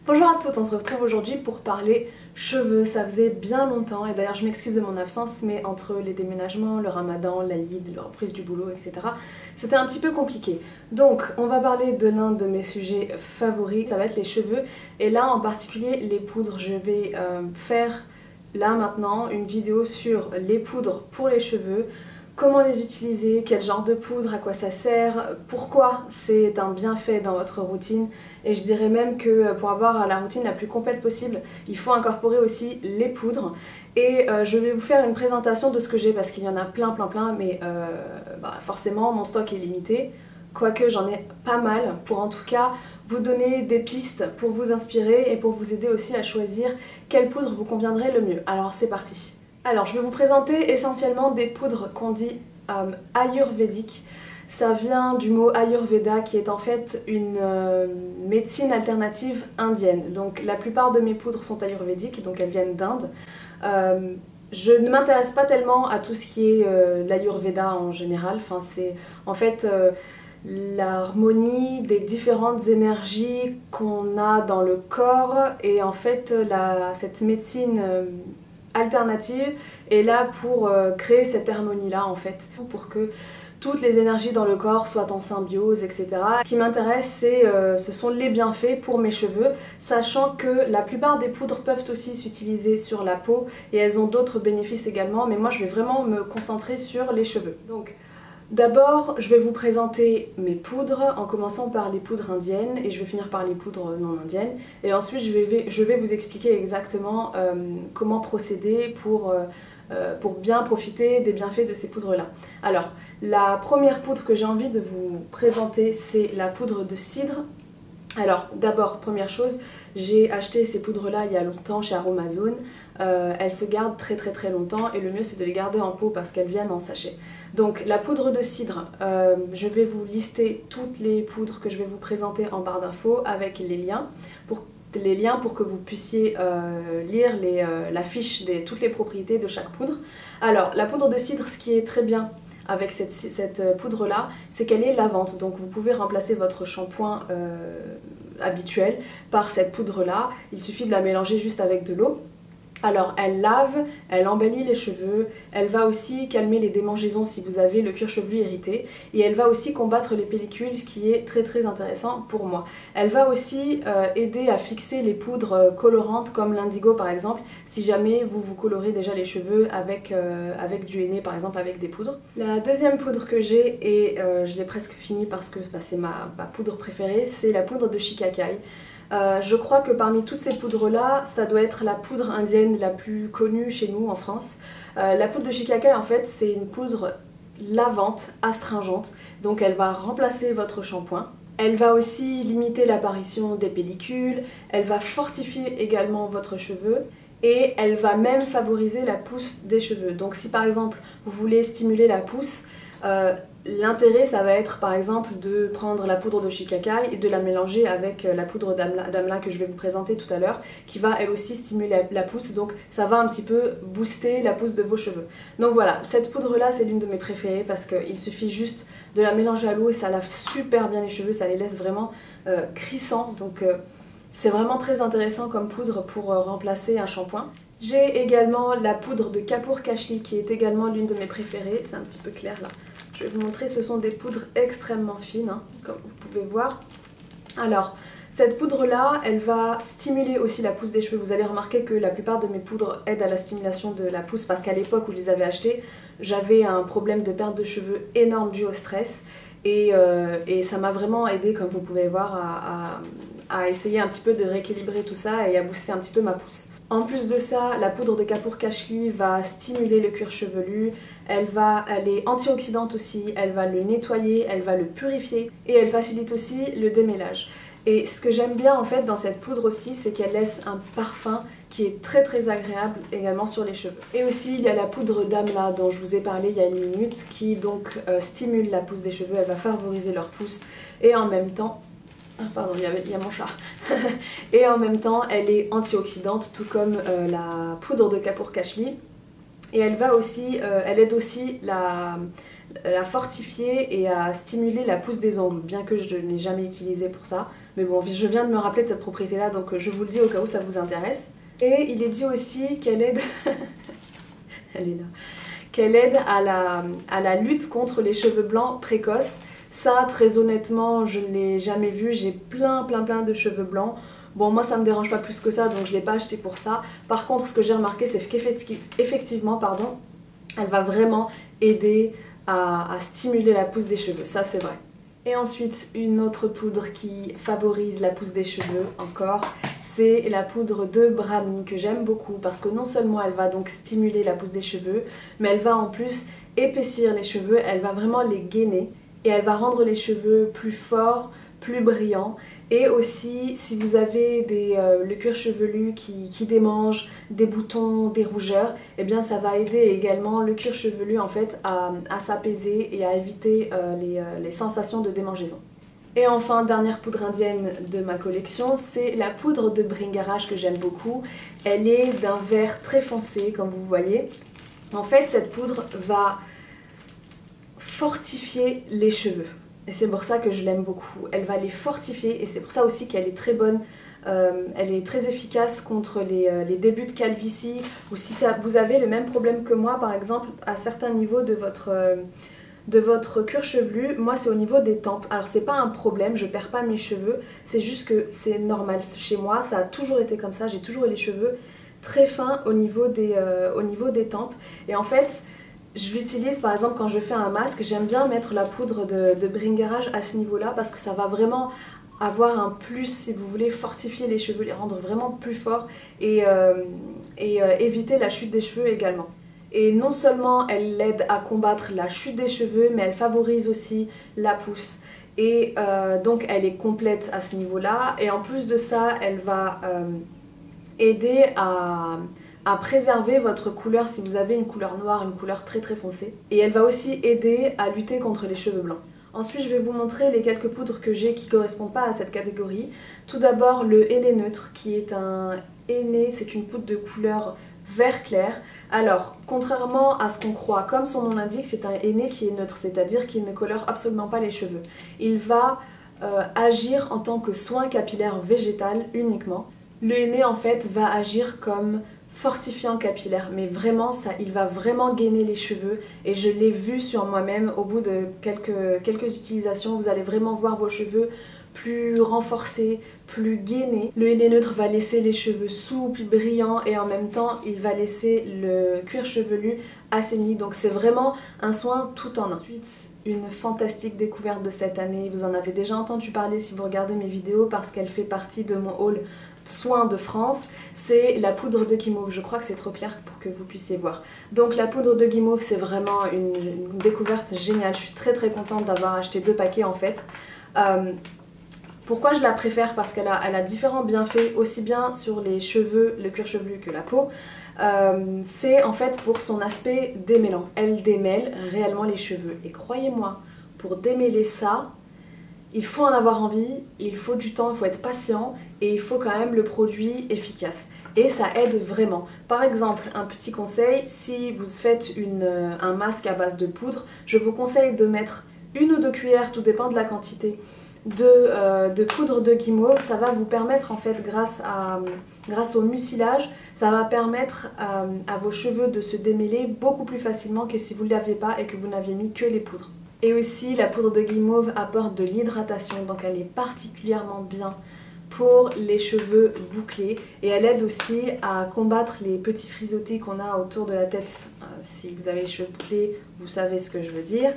Bonjour à toutes, on se retrouve aujourd'hui pour parler cheveux. Ça faisait bien longtemps et d'ailleurs je m'excuse de mon absence, mais entre les déménagements, le ramadan, l'Aïd, la reprise du boulot, etc. c'était un petit peu compliqué. Donc on va parler de l'un de mes sujets favoris, ça va être les cheveux et là en particulier les poudres. Je vais faire là maintenant une vidéo sur les poudres pour les cheveux. Comment les utiliser, quel genre de poudre, à quoi ça sert, pourquoi c'est un bienfait dans votre routine. Et je dirais même que pour avoir la routine la plus complète possible, il faut incorporer aussi les poudres. Et je vais vous faire une présentation de ce que j'ai parce qu'il y en a plein, mais forcément mon stock est limité. Quoique j'en ai pas mal pour en tout cas vous donner des pistes pour vous inspirer et pour vous aider aussi à choisir quelle poudre vous conviendrait le mieux. Alors c'est parti. Alors je vais vous présenter essentiellement des poudres qu'on dit ayurvédiques. Ça vient du mot Ayurveda qui est en fait une médecine alternative indienne. Donc la plupart de mes poudres sont ayurvédiques, donc elles viennent d'Inde. Je ne m'intéresse pas tellement à tout ce qui est l'Ayurveda en général. Enfin, c'est en fait l'harmonie des différentes énergies qu'on a dans le corps et en fait cette médecine alternative est là pour créer cette harmonie-là en fait, pour que toutes les énergies dans le corps soient en symbiose, etc. Ce qui m'intéresse, ce sont les bienfaits pour mes cheveux, sachant que la plupart des poudres peuvent aussi s'utiliser sur la peau et elles ont d'autres bénéfices également, mais moi je vais vraiment me concentrer sur les cheveux. Donc, d'abord, je vais vous présenter mes poudres en commençant par les poudres indiennes et je vais finir par les poudres non indiennes. Et ensuite, je vais vous expliquer exactement comment procéder pour bien profiter des bienfaits de ces poudres-là. Alors, la première poudre que j'ai envie de vous présenter, c'est la poudre de cidre. Alors d'abord, première chose, j'ai acheté ces poudres-là il y a longtemps chez Aromazone. Elles se gardent très longtemps et le mieux c'est de les garder en pot parce qu'elles viennent en sachet. Donc la poudre de cidre, je vais vous lister toutes les poudres que je vais vous présenter en barre d'infos avec les liens pour que vous puissiez lire la fiche de toutes les propriétés de chaque poudre. Alors la poudre de cidre, ce qui est très bien avec cette poudre là, c'est qu'elle est lavante, donc vous pouvez remplacer votre shampoing habituel par cette poudre là. Il suffit de la mélanger juste avec de l'eau. Alors elle lave, elle embellit les cheveux, elle va aussi calmer les démangeaisons si vous avez le cuir chevelu irrité et elle va aussi combattre les pellicules, ce qui est très intéressant pour moi. Elle va aussi aider à fixer les poudres colorantes comme l'indigo par exemple, si jamais vous vous colorez déjà les cheveux avec du henné par exemple, avec des poudres. La deuxième poudre que j'ai, et je l'ai presque finie parce que c'est ma poudre préférée, c'est la poudre de Shikakai. Je crois que parmi toutes ces poudres là, ça doit être la poudre indienne la plus connue chez nous en France. La poudre de Shikakai en fait c'est une poudre lavante, astringente, donc elle va remplacer votre shampoing. Elle va aussi limiter l'apparition des pellicules, elle va fortifier également votre cheveu et elle va même favoriser la pousse des cheveux. Donc si par exemple vous voulez stimuler la pousse, l'intérêt ça va être par exemple de prendre la poudre de Shikakai et de la mélanger avec la poudre d'Amla que je vais vous présenter tout à l'heure, qui va elle aussi stimuler la pousse, donc ça va un petit peu booster la pousse de vos cheveux. Donc voilà, cette poudre là c'est l'une de mes préférées parce qu'il suffit juste de la mélanger à l'eau et ça lave super bien les cheveux, ça les laisse vraiment crissants, donc c'est vraiment très intéressant comme poudre pour remplacer un shampoing. J'ai également la poudre de Kapoor Kashli qui est également l'une de mes préférées, c'est un petit peu clair là. Je vais vous montrer, ce sont des poudres extrêmement fines, hein, comme vous pouvez voir. Alors, cette poudre-là, elle va stimuler aussi la pousse des cheveux. Vous allez remarquer que la plupart de mes poudres aident à la stimulation de la pousse parce qu'à l'époque où je les avais achetées, j'avais un problème de perte de cheveux énorme dû au stress. Et ça m'a vraiment aidé, comme vous pouvez voir, à essayer un petit peu de rééquilibrer tout ça et à booster un petit peu ma pousse. En plus de ça, la poudre de Kapoor Kashli va stimuler le cuir chevelu, elle est antioxydante aussi, elle va le nettoyer, elle va le purifier et elle facilite aussi le démêlage. Et ce que j'aime bien en fait dans cette poudre aussi, c'est qu'elle laisse un parfum qui est très agréable également sur les cheveux. Et aussi il y a la poudre d'Amla dont je vous ai parlé il y a une minute qui donc stimule la pousse des cheveux, elle va favoriser leur pousse et en même temps... Ah, pardon, il y a mon chat. Et en même temps, elle est antioxydante, tout comme la poudre de Kapoor Kashli. Et elle aide aussi la fortifier et à stimuler la pousse des ongles, bien que je ne l'ai jamais utilisée pour ça. Mais bon, je viens de me rappeler de cette propriété là, donc je vous le dis au cas où ça vous intéresse. Et il est dit aussi qu'elle aide... Elle est là. Qu'elle aide à la lutte contre les cheveux blancs précoces. Ça, très honnêtement, je ne l'ai jamais vu. J'ai plein de cheveux blancs. Bon, moi ça me dérange pas plus que ça, donc je l'ai pas acheté pour ça. Par contre, ce que j'ai remarqué, c'est qu'effectivement, pardon, elle va vraiment aider à stimuler la pousse des cheveux, ça c'est vrai. Et ensuite, une autre poudre qui favorise la pousse des cheveux encore, c'est la poudre de Brami que j'aime beaucoup parce que non seulement elle va donc stimuler la pousse des cheveux, mais elle va en plus épaissir les cheveux, elle va vraiment les gainer et elle va rendre les cheveux plus forts, plus brillants. Et aussi, si vous avez le cuir chevelu qui démange, des boutons, des rougeurs, eh bien ça va aider également le cuir chevelu en fait à s'apaiser et à éviter les sensations de démangeaison. Et enfin, dernière poudre indienne de ma collection, c'est la poudre de Bhringaraj que j'aime beaucoup. Elle est d'un vert très foncé, comme vous voyez. En fait, cette poudre va fortifier les cheveux. Et c'est pour ça que je l'aime beaucoup. Elle va les fortifier et c'est pour ça aussi qu'elle est très bonne. Elle est très efficace contre les débuts de calvitie ou si vous avez le même problème que moi, par exemple, à certains niveaux de votre cuir chevelu. Moi, c'est au niveau des tempes. Alors, c'est pas un problème, je perds pas mes cheveux, c'est juste que c'est normal. Chez moi, ça a toujours été comme ça. J'ai toujours eu les cheveux très fins au niveau des tempes. Et en fait, je l'utilise par exemple quand je fais un masque, j'aime bien mettre la poudre de Bhringaraj à ce niveau-là parce que ça va vraiment avoir un plus si vous voulez fortifier les cheveux, les rendre vraiment plus forts et éviter la chute des cheveux également. Et non seulement elle aide à combattre la chute des cheveux, mais elle favorise aussi la pousse. Et donc elle est complète à ce niveau-là. Et en plus de ça, elle va aider à préserver votre couleur si vous avez une couleur noire, une couleur très foncée. Et elle va aussi aider à lutter contre les cheveux blancs. Ensuite, je vais vous montrer les quelques poudres que j'ai qui ne correspondent pas à cette catégorie. Tout d'abord, le henné neutre, qui est un henné, c'est une poudre de couleur vert clair. Alors, contrairement à ce qu'on croit, comme son nom l'indique, c'est un henné qui est neutre, c'est-à-dire qu'il ne colore absolument pas les cheveux. Il va agir en tant que soin capillaire végétal uniquement. Le henné, en fait, va agir comme fortifiant capillaire, mais vraiment ça, il va vraiment gainer les cheveux et je l'ai vu sur moi-même au bout de quelques utilisations. Vous allez vraiment voir vos cheveux plus renforcés, plus gainés. Le henné neutre va laisser les cheveux souples, brillants et en même temps il va laisser le cuir chevelu assaini, donc c'est vraiment un soin tout en un. Ensuite, une fantastique découverte de cette année, vous en avez déjà entendu parler si vous regardez mes vidéos parce qu'elle fait partie de mon haul soins de France, c'est la poudre de guimauve. Je crois que c'est trop clair pour que vous puissiez voir. Donc la poudre de guimauve, c'est vraiment une découverte géniale. Je suis très contente d'avoir acheté 2 paquets en fait. Pourquoi je la préfère? Parce qu'elle a différents bienfaits, aussi bien sur les cheveux, le cuir chevelu que la peau. C'est en fait pour son aspect démêlant. Elle démêle réellement les cheveux. Et croyez-moi, pour démêler ça, il faut en avoir envie, il faut du temps, il faut être patient et il faut quand même le produit efficace. Et ça aide vraiment. Par exemple, un petit conseil, si vous faites un masque à base de poudre, je vous conseille de mettre 1 ou 2 cuillères, tout dépend de la quantité, de poudre de guimauve. Ça va vous permettre en fait, grâce au mucilage, ça va permettre à vos cheveux de se démêler beaucoup plus facilement que si vous ne l'aviez pas et que vous n'aviez mis que les poudres. Et aussi, la poudre de guimauve apporte de l'hydratation, donc elle est particulièrement bien pour les cheveux bouclés. Et elle aide aussi à combattre les petits frisottis qu'on a autour de la tête. Si vous avez les cheveux bouclés, vous savez ce que je veux dire.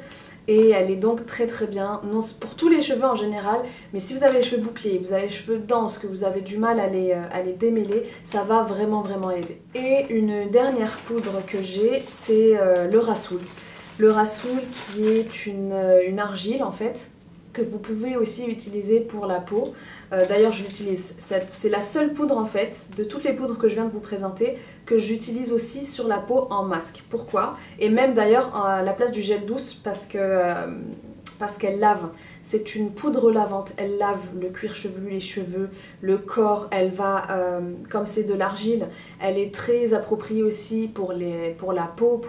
Et elle est donc très bien, non, pour tous les cheveux en général, mais si vous avez les cheveux bouclés, vous avez les cheveux denses, que vous avez du mal à les démêler, ça va vraiment aider. Et une dernière poudre que j'ai, c'est le Rasoul. Le Rasoul qui est une argile en fait, que vous pouvez aussi utiliser pour la peau. D'ailleurs je l'utilise, c'est la seule poudre en fait, de toutes les poudres que je viens de vous présenter, que j'utilise aussi sur la peau en masque. Pourquoi? Et même d'ailleurs à la place du gel douce, parce que parce qu'elle lave. C'est une poudre lavante, elle lave le cuir chevelu, les cheveux, le corps, elle va, comme c'est de l'argile, elle est très appropriée aussi pour la peau,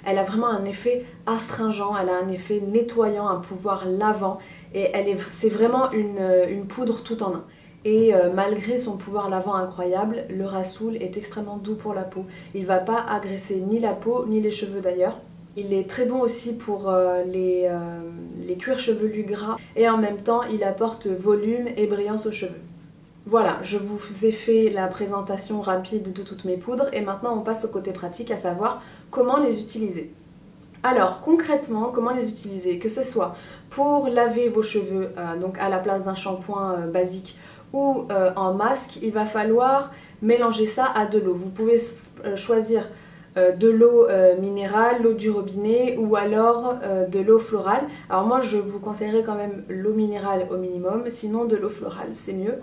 elle a vraiment un effet astringent, elle a un effet nettoyant, un pouvoir lavant, et c'est vraiment une poudre tout en un. Et malgré son pouvoir lavant incroyable, le Rassoul est extrêmement doux pour la peau. Il ne va pas agresser ni la peau, ni les cheveux d'ailleurs. Il est très bon aussi pour les cuirs chevelus gras et en même temps il apporte volume et brillance aux cheveux. Voilà, je vous ai fait la présentation rapide de toutes mes poudres et maintenant on passe au côté pratique, à savoir comment les utiliser. Alors concrètement, comment les utiliser? Que ce soit pour laver vos cheveux, donc à la place d'un shampoing basique ou en masque, il va falloir mélanger ça à de l'eau. Vous pouvez choisir de l'eau minérale, l'eau du robinet ou alors de l'eau florale. Alors moi je vous conseillerais quand même l'eau minérale au minimum, sinon de l'eau florale c'est mieux.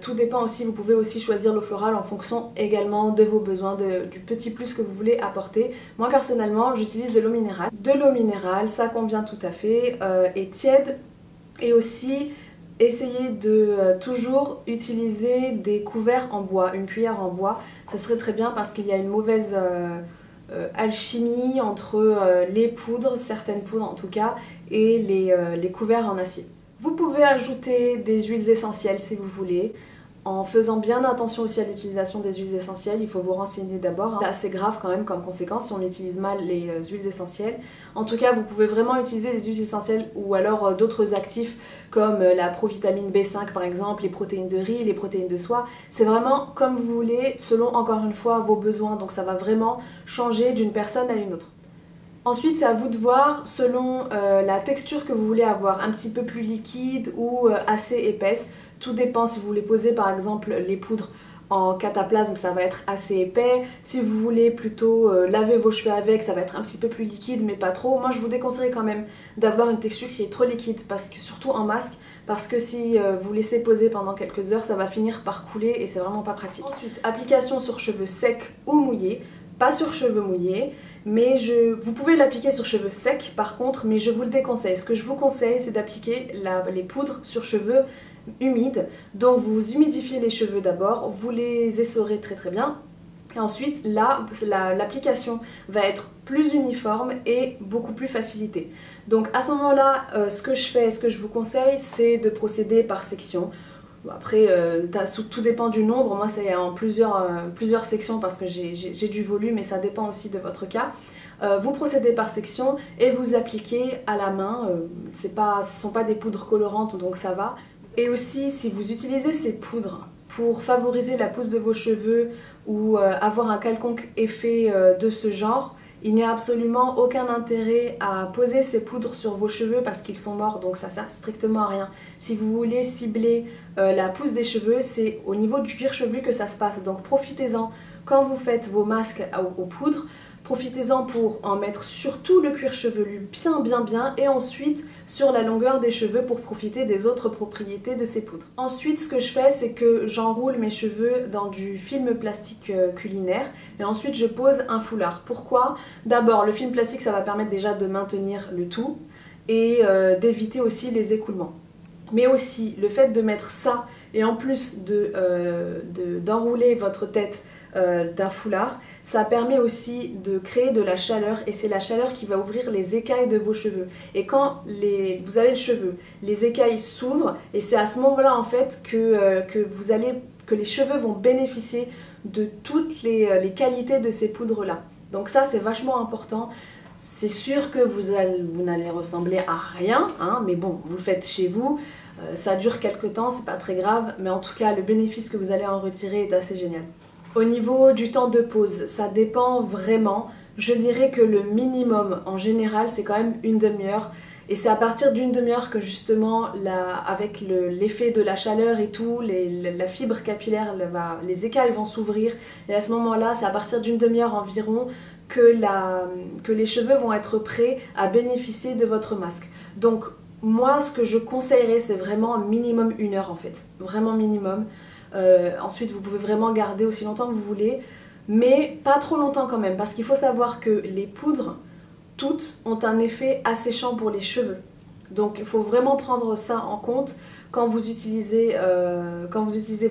Tout dépend aussi, vous pouvez aussi choisir l'eau florale en fonction également de vos besoins, du petit plus que vous voulez apporter. Moi personnellement j'utilise de l'eau minérale. De l'eau minérale, ça convient tout à fait, et tiède, et aussi essayez de toujours utiliser des couverts en bois, une cuillère en bois, ça serait très bien parce qu'il y a une mauvaise alchimie entre les poudres, certaines poudres en tout cas, et les couverts en acier. Vous pouvez ajouter des huiles essentielles si vous voulez, en faisant bien attention aussi à l'utilisation des huiles essentielles. Il faut vous renseigner d'abord, c'est assez grave quand même comme conséquence si on utilise mal les huiles essentielles. En tout cas vous pouvez vraiment utiliser les huiles essentielles ou alors d'autres actifs comme la provitamine B5 par exemple, les protéines de riz, les protéines de soie. C'est vraiment comme vous voulez, selon encore une fois vos besoins, donc ça va vraiment changer d'une personne à une autre. Ensuite, c'est à vous de voir selon la texture que vous voulez avoir, un petit peu plus liquide ou assez épaisse. Tout dépend si vous voulez poser par exemple les poudres en cataplasme, ça va être assez épais. Si vous voulez plutôt laver vos cheveux avec, ça va être un petit peu plus liquide mais pas trop. Moi je vous déconseille quand même d'avoir une texture qui est trop liquide, parce que, surtout en masque, parce que si vous laissez poser pendant quelques heures, ça va finir par couler et c'est vraiment pas pratique. Ensuite, application sur cheveux secs ou mouillés. Pas sur cheveux mouillés, mais vous pouvez l'appliquer sur cheveux secs par contre, mais je vous le déconseille. Ce que je vous conseille, c'est d'appliquer les poudres sur cheveux humides. Donc vous humidifiez les cheveux d'abord, vous les essorez très très bien. Et ensuite, là, l'application va être plus uniforme et beaucoup plus facilitée. Donc à ce moment-là, ce que je fais, ce que je vous conseille, c'est de procéder par section. Après, tout dépend du nombre, moi c'est en plusieurs sections parce que j'ai du volume et ça dépend aussi de votre cas. Vous procédez par section et vous appliquez à la main, ce ne sont pas des poudres colorantes donc ça va. Et aussi si vous utilisez ces poudres pour favoriser la pousse de vos cheveux ou avoir un quelconque effet de ce genre, il n'y a absolument aucun intérêt à poser ces poudres sur vos cheveux parce qu'ils sont morts, donc ça sert strictement à rien. Si vous voulez cibler la pousse des cheveux, c'est au niveau du cuir chevelu que ça se passe, donc profitez-en quand vous faites vos masques aux poudres. Profitez-en pour en mettre sur tout le cuir chevelu bien et ensuite sur la longueur des cheveux pour profiter des autres propriétés de ces poudres. Ensuite ce que je fais c'est que j'enroule mes cheveux dans du film plastique culinaire et ensuite je pose un foulard. Pourquoi? D'abord le film plastique ça va permettre déjà de maintenir le tout et d'éviter aussi les écoulements. Mais aussi le fait de mettre ça et en plus d'enrouler votre tête d'un foulard, ça permet aussi de créer de la chaleur et c'est la chaleur qui va ouvrir les écailles de vos cheveux. Et quand vous avez le cheveu, les écailles s'ouvrent et c'est à ce moment-là en fait que les cheveux vont bénéficier de toutes les qualités de ces poudres-là. Donc ça c'est vachement important. C'est sûr que vous n'allez ressembler à rien, hein, mais bon, vous le faites chez vous, ça dure quelques temps, c'est pas très grave, mais en tout cas le bénéfice que vous allez en retirer est assez génial. Au niveau du temps de pause, ça dépend vraiment. Je dirais que le minimum en général c'est quand même une demi-heure. Et c'est à partir d'une demi-heure que justement, avec l'effet de la chaleur et tout, la fibre capillaire, les écailles vont s'ouvrir. Et à ce moment-là, c'est à partir d'une demi-heure environ que les cheveux vont être prêts à bénéficier de votre masque. Donc moi, ce que je conseillerais, c'est vraiment minimum une heure en fait. Vraiment minimum. Ensuite, vous pouvez vraiment garder aussi longtemps que vous voulez. Mais pas trop longtemps quand même. Parce qu'il faut savoir que les poudres, toutes ont un effet asséchant pour les cheveux. Donc il faut vraiment prendre ça en compte quand vous utilisez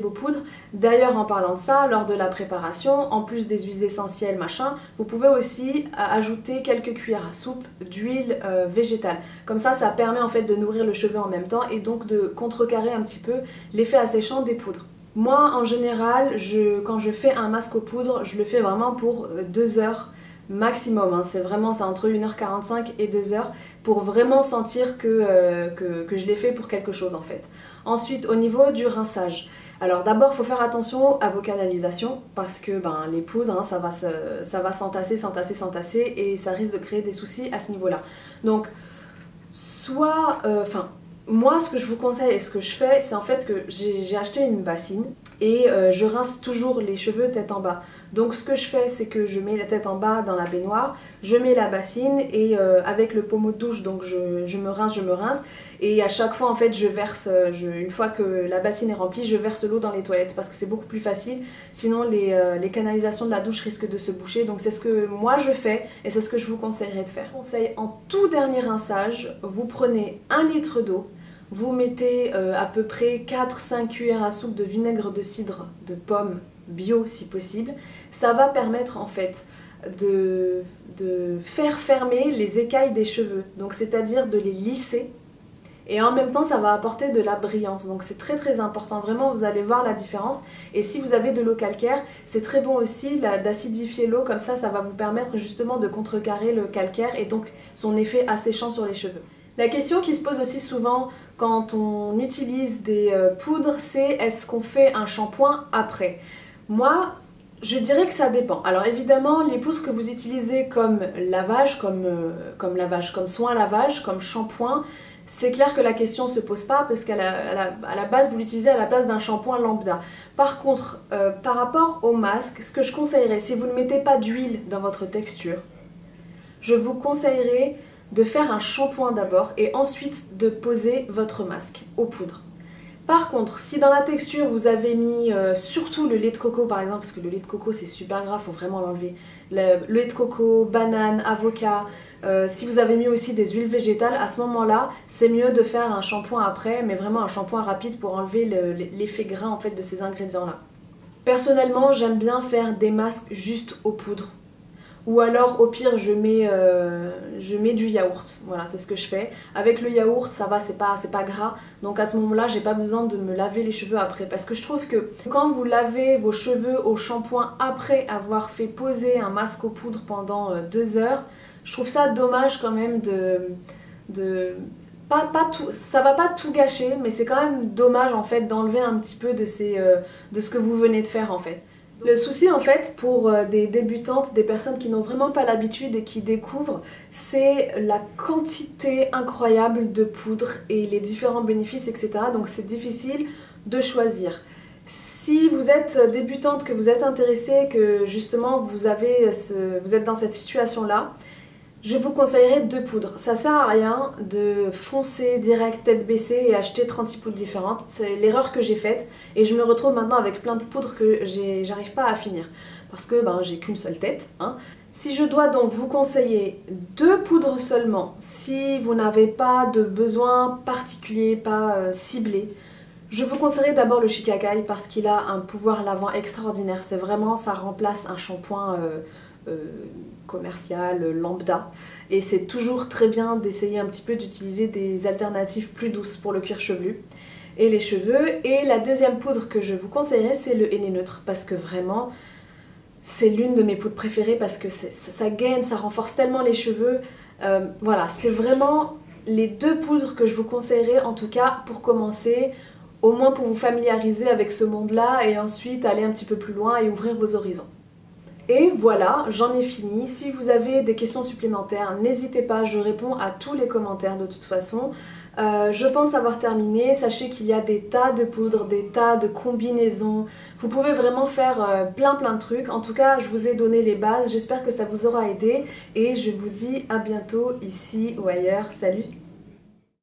vos poudres. D'ailleurs, en parlant de ça, lors de la préparation, en plus des huiles essentielles machin, vous pouvez aussi ajouter quelques cuillères à soupe d'huile végétale. Comme ça permet en fait de nourrir le cheveu en même temps et donc de contrecarrer un petit peu l'effet asséchant des poudres. Moi, en général, quand je fais un masque aux poudres, je le fais vraiment pour 2 heures maximum, hein. C'est entre 1h45 et 2 heures pour vraiment sentir que je l'ai fait pour quelque chose en fait. Ensuite, au niveau du rinçage, alors d'abord il faut faire attention à vos canalisations parce que les poudres, hein, ça va s'entasser, s'entasser, s'entasser et ça risque de créer des soucis à ce niveau-là. Donc moi, ce que je vous conseille et ce que je fais, c'est en fait que j'ai acheté une bassine et je rince toujours les cheveux tête en bas. Donc ce que je fais, c'est que je mets la tête en bas dans la baignoire, je mets la bassine et avec le pommeau de douche, donc je me rince et à chaque fois en fait je verse, une fois que la bassine est remplie, je verse l'eau dans les toilettes parce que c'est beaucoup plus facile, sinon les canalisations de la douche risquent de se boucher. Donc c'est ce que moi je fais et c'est ce que je vous conseillerais de faire. Conseil, en tout dernier rinçage, vous prenez 1 litre d'eau, vous mettez à peu près 4-5 cuillères à soupe de vinaigre de cidre de pomme bio si possible. Ça va permettre en fait de faire fermer les écailles des cheveux, donc c'est-à-dire de les lisser et en même temps ça va apporter de la brillance, donc c'est très très important, vraiment vous allez voir la différence. Et si vous avez de l'eau calcaire, c'est très bon aussi d'acidifier l'eau, comme ça va vous permettre justement de contrecarrer le calcaire et donc son effet asséchant sur les cheveux. La question qui se pose aussi souvent quand on utilise des poudres, c'est est-ce qu'on fait un shampoing après? Moi, je dirais que ça dépend. Alors évidemment, les poudres que vous utilisez comme lavage, comme soin lavage, comme shampoing, c'est clair que la question ne se pose pas parce qu'à la base, vous l'utilisez à la place d'un shampoing lambda. Par contre, par rapport au masque, ce que je conseillerais, si vous ne mettez pas d'huile dans votre texture, je vous conseillerais de faire un shampoing d'abord et ensuite de poser votre masque aux poudres. Par contre, si dans la texture vous avez mis surtout le lait de coco par exemple, parce que le lait de coco c'est super gras, faut vraiment l'enlever, le lait de coco, banane, avocat, si vous avez mis aussi des huiles végétales, à ce moment-là, c'est mieux de faire un shampoing après, mais vraiment un shampoing rapide pour enlever l'effet gras en fait de ces ingrédients-là. Personnellement, j'aime bien faire des masques juste aux poudres. Ou alors au pire je mets du yaourt, voilà c'est ce que je fais. Avec le yaourt ça va, c'est pas gras, donc à ce moment là j'ai pas besoin de me laver les cheveux après. Parce que je trouve que quand vous lavez vos cheveux au shampoing après avoir fait poser un masque aux poudres pendant 2 heures, je trouve ça dommage quand même ça va pas tout gâcher, mais c'est quand même dommage en fait d'enlever un petit peu de ce que vous venez de faire en fait. Le souci en fait pour des débutantes, des personnes qui n'ont vraiment pas l'habitude et qui découvrent, c'est la quantité incroyable de poudre et les différents bénéfices, etc. Donc c'est difficile de choisir. Si vous êtes débutante, que vous êtes intéressée, que justement vous êtes dans cette situation-là, je vous conseillerais 2 poudres. Ça sert à rien de foncer direct tête baissée et acheter 36 poudres différentes. C'est l'erreur que j'ai faite et je me retrouve maintenant avec plein de poudres que j'arrive pas à finir parce que j'ai qu'une seule tête, hein. Si je dois donc vous conseiller 2 poudres seulement, si vous n'avez pas de besoin particulier, pas ciblé, je vous conseillerais d'abord le Shikai parce qu'il a un pouvoir lavant extraordinaire. C'est vraiment, ça remplace un shampoing commercial, lambda, et c'est toujours très bien d'essayer un petit peu d'utiliser des alternatives plus douces pour le cuir chevelu et les cheveux. Et la deuxième poudre que je vous conseillerais, c'est le henné neutre parce que vraiment c'est l'une de mes poudres préférées parce que ça gaine, ça renforce tellement les cheveux. Voilà, c'est vraiment les 2 poudres que je vous conseillerais en tout cas pour commencer, au moins pour vous familiariser avec ce monde-là et ensuite aller un petit peu plus loin et ouvrir vos horizons. Et voilà, j'en ai fini. Si vous avez des questions supplémentaires, n'hésitez pas, je réponds à tous les commentaires de toute façon. Je pense avoir terminé. Sachez qu'il y a des tas de poudres, des tas de combinaisons. Vous pouvez vraiment faire plein de trucs. En tout cas, je vous ai donné les bases. J'espère que ça vous aura aidé. Et je vous dis à bientôt ici ou ailleurs. Salut!